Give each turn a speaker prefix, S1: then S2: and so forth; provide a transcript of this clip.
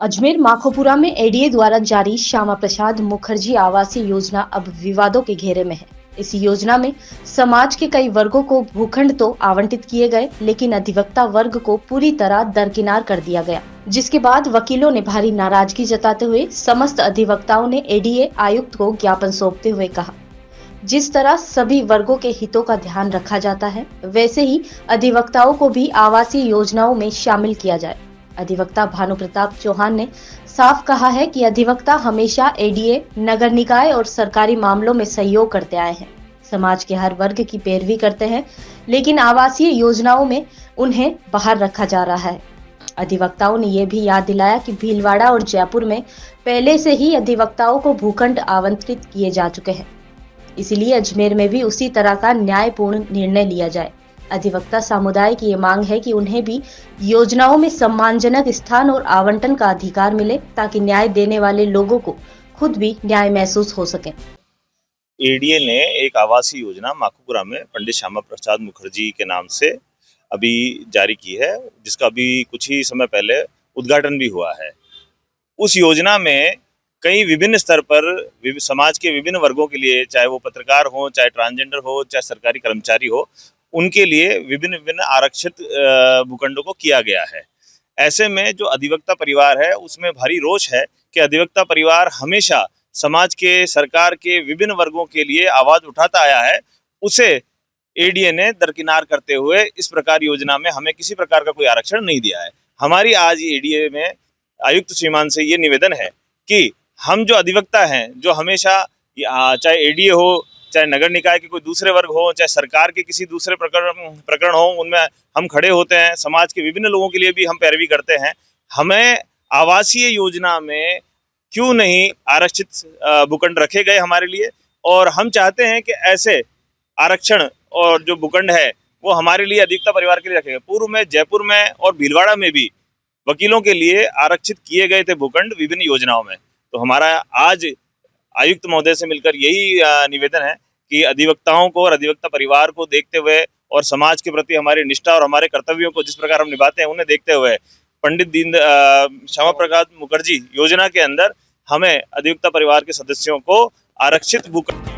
S1: अजमेर माखोपुरा में एडीए द्वारा जारी श्यामा प्रसाद मुखर्जी आवासीय योजना अब विवादों के घेरे में है। इस योजना में समाज के कई वर्गों को भूखंड तो आवंटित किए गए, लेकिन अधिवक्ता वर्ग को पूरी तरह दरकिनार कर दिया गया, जिसके बाद वकीलों ने भारी नाराजगी जताते हुए समस्त अधिवक्ताओं ने एडीए आयुक्त को ज्ञापन सौंपते हुए कहा, जिस तरह सभी वर्गों के हितों का ध्यान रखा जाता है, वैसे ही अधिवक्ताओं को भी आवासीय योजनाओं में शामिल किया जाए। अधिवक्ता भानु प्रताप चौहान ने साफ कहा है कि अधिवक्ता हमेशा एडीए, नगर निकाय और सरकारी मामलों में सहयोग करते आए हैं, समाज के हर वर्ग की पैरवी करते हैं, लेकिन आवासीय योजनाओं में उन्हें बाहर रखा जा रहा है। अधिवक्ताओं ने यह भी याद दिलाया कि भीलवाड़ा और जयपुर में पहले से ही अधिवक्ताओं को भूखंड आवंटित किए जा चुके हैं, इसलिए अजमेर में भी उसी तरह का न्यायपूर्ण निर्णय लिया जाए। अधिवक्ता समुदाय की ये मांग है कि उन्हें भी योजनाओं में सम्मानजनक स्थान और आवंटन का अधिकार मिले, ताकि न्याय देने वाले लोगों को खुद भी न्याय महसूस हो सके।
S2: एडीए ने एक आवासीय योजना माखोपुरा में पंडित श्यामा प्रसाद मुखर्जी के नाम से अभी जारी की है, जिसका अभी कुछ ही समय पहले उद्घाटन भी हुआ है। उस योजना में कई विभिन्न स्तर पर समाज के विभिन्न वर्गों के लिए, चाहे वो पत्रकार हो, चाहे ट्रांसजेंडर हो, चाहे सरकारी कर्मचारी हो, उनके लिए विभिन्न विभिन्न आरक्षित भूखंडों को किया गया है। ऐसे में जो अधिवक्ता परिवार है उसमें भारी रोष है कि अधिवक्ता परिवार हमेशा समाज के, सरकार के विभिन्न वर्गों के लिए आवाज उठाता आया है, उसे एडीए ने दरकिनार करते हुए इस प्रकार योजना में हमें किसी प्रकार का कोई आरक्षण नहीं दिया है। हमारी आज एडीए में आयुक्त श्रीमान से ये निवेदन है कि हम जो अधिवक्ता हैं, जो हमेशा चाहे एडीए हो, चाहे नगर निकाय के कोई दूसरे वर्ग हो, चाहे सरकार के किसी दूसरे प्रकरण हो, उनमें हम खड़े होते हैं, समाज के विभिन्न लोगों के लिए भी हम पैरवी करते हैं। हमें आवासीय योजना में क्यों नहीं आरक्षित भूखंड रखे गए हमारे लिए, और हम चाहते हैं कि ऐसे आरक्षण और जो भूखंड है वो हमारे लिए अधिवक्ता परिवार के लिए रखे गए। पूर्व में जयपुर में और भीलवाड़ा में भी वकीलों के लिए आरक्षित किए गए थे भूखंड विभिन्न योजनाओं में। तो हमारा आज आयुक्त महोदय से मिलकर यही निवेदन है कि अधिवक्ताओं को और अधिवक्ता परिवार को देखते हुए और समाज के प्रति हमारी निष्ठा और हमारे कर्तव्यों को जिस प्रकार हम निभाते हैं, उन्हें देखते हुए पंडित श्यामा प्रसाद मुखर्जी योजना के अंदर हमें अधिवक्ता परिवार के सदस्यों को आरक्षित भूखंड